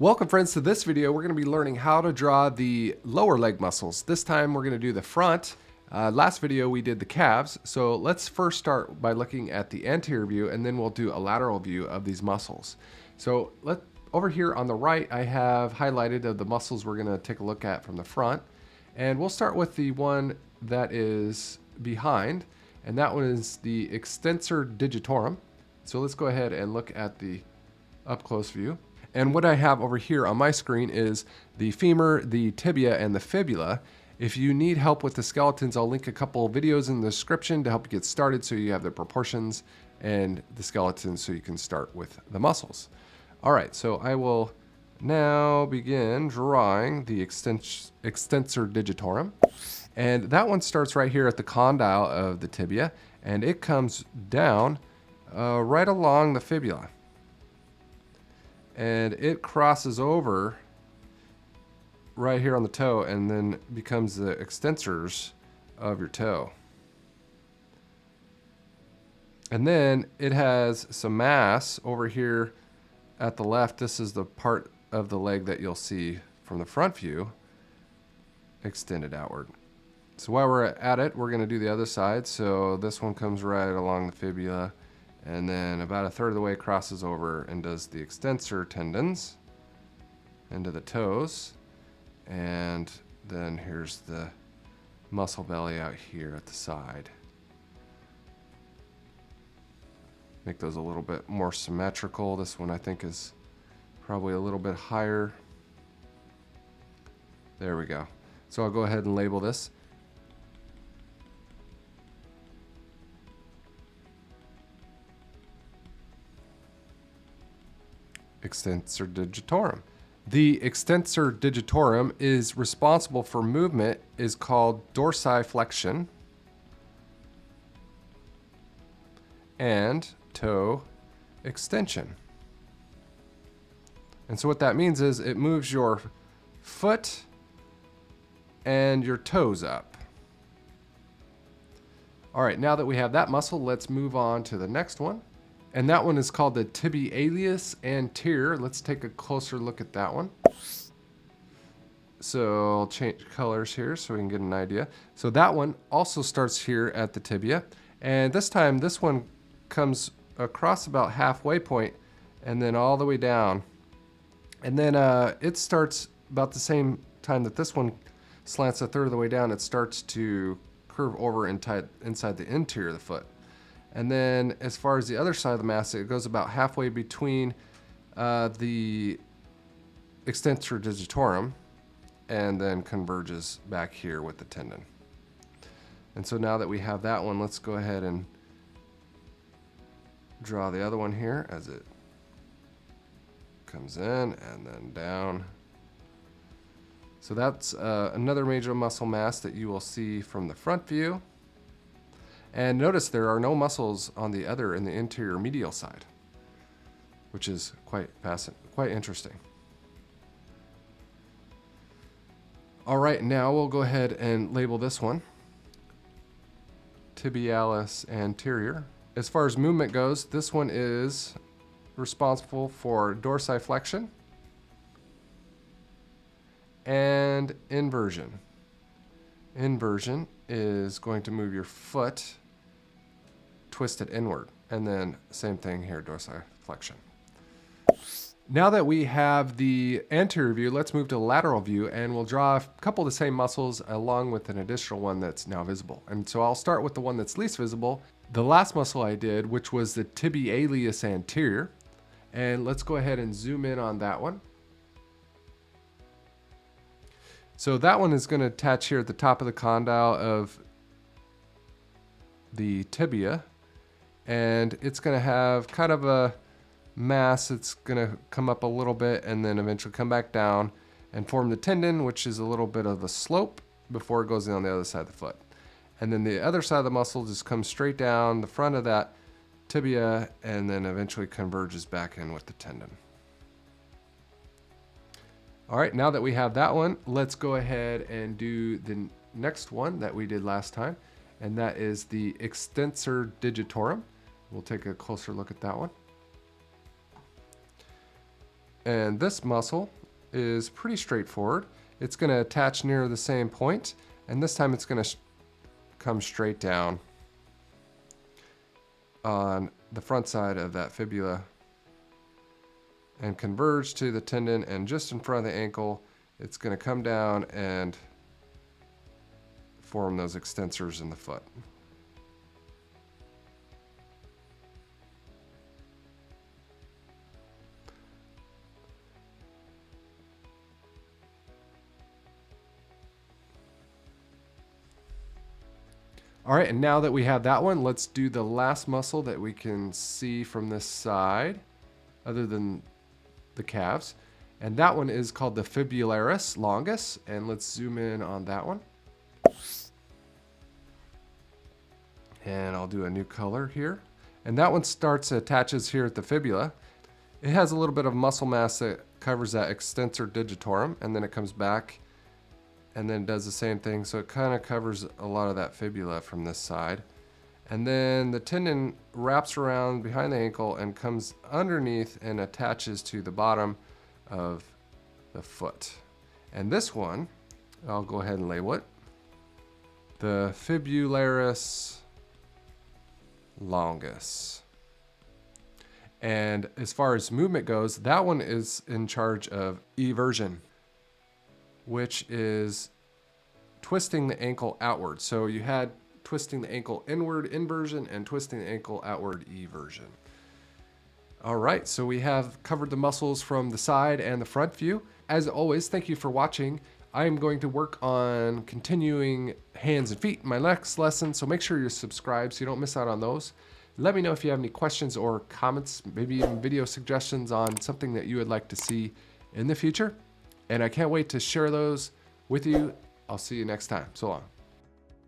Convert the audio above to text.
Welcome friends to this video. We're going to be learning how to draw the lower leg muscles. This time we're going to do the front. Last video we did the calves. So let's first start by looking at the anterior view and then we'll do a lateral view of these muscles. So over here on the right I have highlighted of the muscles we're going to take a look at from the front. And we'll start with the one that is behind, and that one is the Extensor Digitorum. So let's go ahead and look at the up close view. And what I have over here on my screen is the femur, the tibia, and the fibula. If you need help with the skeletons, I'll link a couple of videos in the description to help you get started so you have the proportions and the skeletons so you can start with the muscles. All right, so I will now begin drawing the Extensor Digitorum. And that one starts right here at the condyle of the tibia, and it comes down right along the fibula. And it crosses over right here on the toe and then becomes the extensors of your toe. And then it has some mass over here at the left. This is the part of the leg that you'll see from the front view extended outward. So while we're at it, we're going to do the other side. So this one comes right along the fibula, and then about a third of the way crosses over and does the extensor tendons into the toes. And then here's the muscle belly out here at the side. Make those a little bit more symmetrical. This one I think is probably a little bit higher. There we go. So I'll go ahead and label this. Extensor Digitorum. The Extensor Digitorum is responsible for movement is called dorsiflexion and toe extension. And so what that means is it moves your foot and your toes up. All right, now that we have that muscle, let's move on to the next one. And that one is called the Tibialis Anterior. Let's take a closer look at that one. So I'll change colors here so we can get an idea. So that one also starts here at the tibia. And this time, this one comes across about halfway point and then all the way down. And then it starts about the same time that this one slants a third of the way down. It starts to curve over inside the interior of the foot. And then as far as the other side of the mass, it goes about halfway between the Extensor Digitorum and then converges back here with the tendon. And so now that we have that one, let's go ahead and draw the other one here as it comes in and then down. So that's another major muscle mass that you will see from the front view. And notice there are no muscles on the other in the interior medial side, which is quite interesting. All right, now we'll go ahead and label this one Tibialis Anterior. As far as movement goes, this one is responsible for dorsiflexion and inversion. Inversion is going to move your foot twisted inward, and then same thing here, dorsiflexion. Now that we have the anterior view, let's move to the lateral view, and we'll draw a couple of the same muscles along with an additional one that's now visible. And so I'll start with the one that's least visible, the last muscle I did, which was the Tibialis Anterior. And let's go ahead and zoom in on that one. So that one is going to attach here at the top of the condyle of the tibia, and it's going to have kind of a mass. It's going to come up a little bit and then eventually come back down and form the tendon, which is a little bit of a slope before it goes in on the other side of the foot. And then the other side of the muscle just comes straight down the front of that tibia and then eventually converges back in with the tendon. All right, now that we have that one, let's go ahead and do the next one that we did last time, and that is the Extensor Digitorum. We'll take a closer look at that one. And this muscle is pretty straightforward. It's going to attach near the same point, and this time it's going to come straight down on the front side of that fibula and converge to the tendon, and just in front of the ankle it's going to come down and form those extensors in the foot. All right, and now that we have that one, let's do the last muscle that we can see from this side, other than the calves. And that one is called the Fibularis Longus. And let's zoom in on that one. And I'll do a new color here. And that one attaches here at the fibula. It has a little bit of muscle mass that covers that extensor digitorum, and then it comes back and then does the same thing. So it kind of covers a lot of that fibula from this side. And then the tendon wraps around behind the ankle and comes underneath and attaches to the bottom of the foot. And this one, I'll go ahead and label it the Fibularis Longus. And as far as movement goes, that one is in charge of eversion, which is twisting the ankle outward. So you had twisting the ankle inward, inversion, and twisting the ankle outward, eversion. All right, so we have covered the muscles from the side and the front view. As always, thank you for watching. I am going to work on continuing hands and feet in my next lesson, so make sure you're subscribed so you don't miss out on those. Let me know if you have any questions or comments, maybe even video suggestions on something that you would like to see in the future. And I can't wait to share those with you. I'll see you next time. So long.